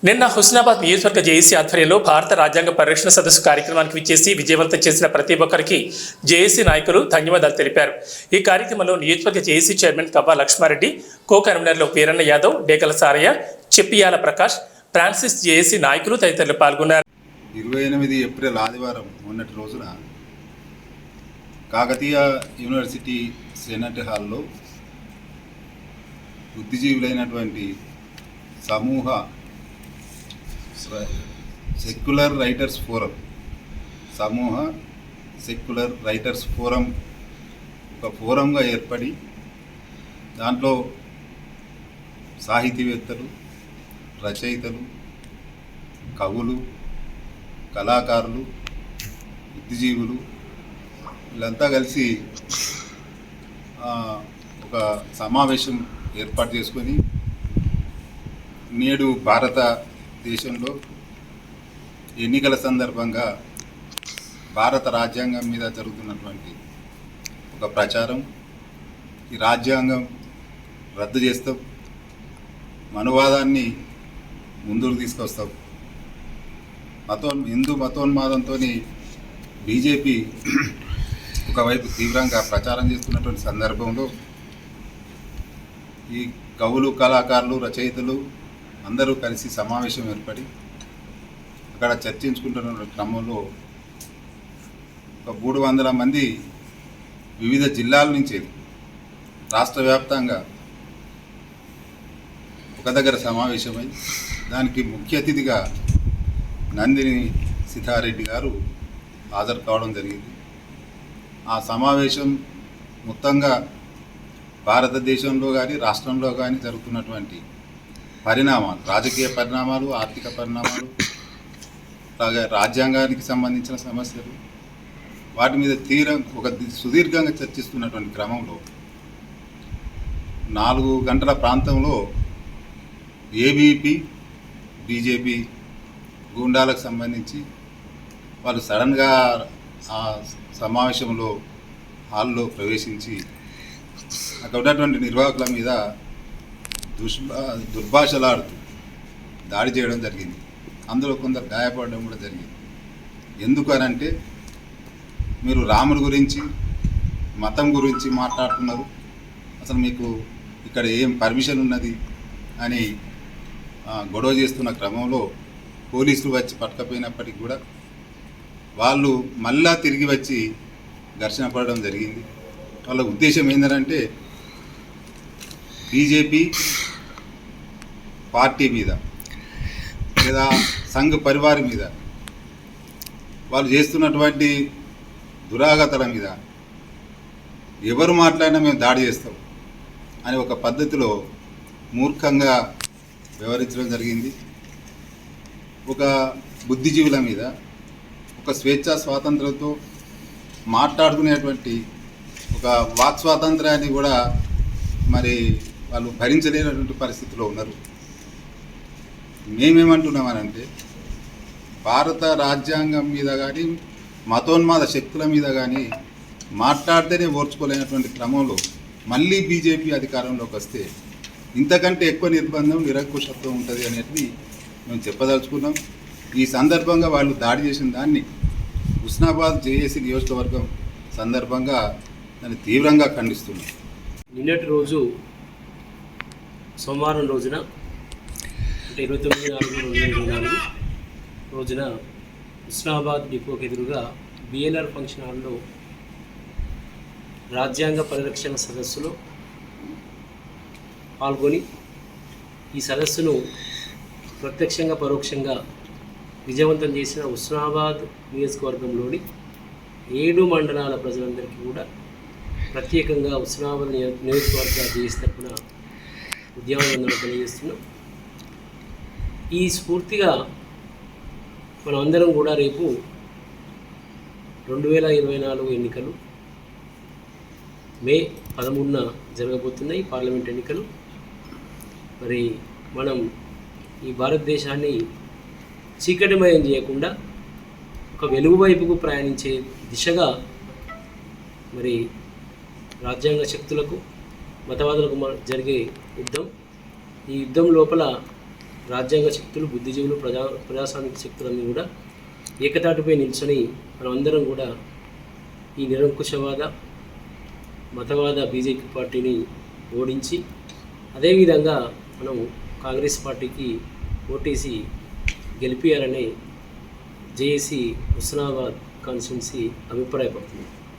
నిన్న హుస్నాబాద్ నియోజకవర్గ జేఏసీ ఆధ్వర్యంలో భారత రాజ్యాంగ పరిరక్షణ సదస్సు కార్యక్రమానికి విచ్చేసి విజయవంతం చేసిన ప్రతి ఒక్కరికి జేఏసీ నాయకులు ధన్యవాదాలు తెలిపారు. ఈ కార్యక్రమంలో నియోజకవర్గ జేఏసీ చైర్మన్ కవ్వా లక్ష్మారెడ్డి, కో కన్వీనర్లు వీరన్న యాదవ్, డేకల సారయ్య, చెప్పియాల ప్రకాష్, ఫ్రాన్సిస్ జేఏసీ నాయకులు తదితరులు పాల్గొన్నారు. 28 ఏప్రిల్ ఆదివారం మొన్నటి రోజున కాకతీయ యూనివర్సిటీ సెనెట్ హాల్లో బుద్ధిజీవులైనటువంటి సమూహ సెక్యులర్ రైటర్స్ ఫోరం ఒక ఫోరంగా ఏర్పడి దాంట్లో సాహితీవేత్తలు, రచయితలు, కవులు, కళాకారులు, బుద్ధిజీవులు వీళ్ళంతా కలిసి ఒక సమావేశం ఏర్పాటు చేసుకొని నేడు భారతదేశంలో ఎన్నికల సందర్భంగా భారత రాజ్యాంగం మీద జరుగుతున్నటువంటి ఒక ప్రచారం, ఈ రాజ్యాంగం రద్దు చేస్తాం, మనువాదాన్ని ముందుకు తీసుకొస్తాం, హిందూ మతోన్మాదంతో బీజేపీ ఒకవైపు తీవ్రంగా ప్రచారం చేస్తున్నటువంటి సందర్భంలో ఈ కవులు, కళాకారులు, రచయితలు అందరూ కలిసి సమావేశం ఏర్పడి అక్కడ చర్చించుకుంటున్న క్రమంలో ఒక 300 మంది వివిధ జిల్లాల నుంచి రాష్ట్ర వ్యాప్తంగా ఒక దగ్గర సమావేశమై దానికి ముఖ్య అతిథిగా నందిని సిద్ధారెడ్డి గారు హాజరు కావడం జరిగింది. ఆ సమావేశం మొత్తంగా భారతదేశంలో కానీ రాష్ట్రంలో కానీ జరుగుతున్నటువంటి పరిణామాలు, రాజకీయ పరిణామాలు, ఆర్థిక పరిణామాలు, అలాగే రాజ్యాంగానికి సంబంధించిన సమస్యలు, వాటి మీద సుదీర్ఘంగా చర్చిస్తున్నటువంటి క్రమంలో 4 గంటల ప్రాంతంలో ఏబీపీ బీజేపీ గూండాలకు సంబంధించి వాళ్ళు సడన్గా ఆ సమావేశంలో హాల్లో ప్రవేశించి అక్కడ ఉన్నటువంటి నిర్వాహకుల మీద దుర్భాషలాడుతూ దాడి చేయడం జరిగింది. అందులో కొందరు గాయపడడం కూడా జరిగింది. ఎందుకు అనంటే, మీరు రాముడి గురించి, మతం గురించి మాట్లాడుతున్నారు, అసలు మీకు ఇక్కడ ఏం పర్మిషన్ ఉన్నది అని గొడవ చేస్తున్న క్రమంలో పోలీసులు వచ్చి పట్టుకపోయినప్పటికీ కూడా వాళ్ళు మళ్ళా తిరిగి వచ్చి ఘర్షణ పడడం జరిగింది. వాళ్ళ ఉద్దేశం ఏంటంటే బీజేపీ పార్టీ మీద లేదా సంఘ్ పరివార్ మీద వాళ్ళు చేస్తున్నటువంటి దురాగతల మీద ఎవరు మాట్లాడినా మేము దాడి చేస్తాం అని ఒక పద్ధతిలో మూర్ఖంగా వ్యవహరించడం జరిగింది. ఒక బుద్ధిజీవుల మీద ఒక స్వేచ్ఛా స్వాతంత్రంతో మాట్లాడుకునేటువంటి ఒక వాక్ స్వాతంత్రాన్ని కూడా మరి వాళ్ళు భరించలేనటువంటి పరిస్థితిలో ఉన్నారు. మేమేమంటున్నామనంటే, భారత రాజ్యాంగం మీద కానీ మతోన్మాద శక్తుల మీద కానీ మాట్లాడితేనే ఓర్చుకోలేనటువంటి క్రమంలో మళ్ళీ బీజేపీ అధికారంలోకి వస్తే ఇంతకంటే ఎక్కువ నిర్బంధం, నిరంకుశత్వం ఉంటుంది అనేది మేము చెప్పదలుచుకున్నాం. ఈ సందర్భంగా వాళ్ళు దాడి చేసిన దాన్ని హుస్నాబాద్ జేఏసీ నియోజకవర్గం సందర్భంగా దాన్ని తీవ్రంగా ఖండిస్తున్నాం. నిన్నటి రోజు సోమవారం రోజున అంటే 29/4/2024 రోజున హుస్నాబాద్ డిపోకి ఎదురుగా బిఎల్ఆర్ ఫంక్షన్ హాల్లో రాజ్యాంగ పరిరక్షణ సదస్సులో పాల్గొని ఈ సదస్సును ప్రత్యక్షంగా పరోక్షంగా విజయవంతం చేసిన హుస్నాబాద్ నియోజకవర్గంలోని 7 మండలాల ప్రజలందరికీ కూడా ప్రత్యేకంగా హుస్నాబాద్ నియోజకవర్గ జేఏసీ తరఫున ఉద్యమవందనలు తెలియజేస్తున్నాం. ఈ స్ఫూర్తిగా మనం అందరం కూడా రేపు 2024 ఎన్నికలు మే 13న జరగబోతున్నాయి, పార్లమెంట్ ఎన్నికలు. మరి మనం ఈ భారతదేశాన్ని చీకటిమయం చేయకుండా ఒక వెలుగు వైపుకు ప్రయాణించే దిశగా మరి రాజ్యాంగ శక్తులకు, మతవాదులకు జరిగే యుద్ధం. ఈ యుద్ధం లోపల రాజ్యాంగ శక్తులు, బుద్ధిజీవులు, ప్రజాస్వామిక శక్తులన్నీ కూడా ఏకతాటిపై నిల్చొని మనం అందరం కూడా ఈ నిరంకుశవాద మతవాద బీజేపీ పార్టీని ఓడించి అదేవిధంగా మనం కాంగ్రెస్ పార్టీకి ఓటేసి గెలిపియాలని జేఏసీ హుస్నాబాద్ కాన్స్టిట్యున్సీ అభిప్రాయపడుతుంది.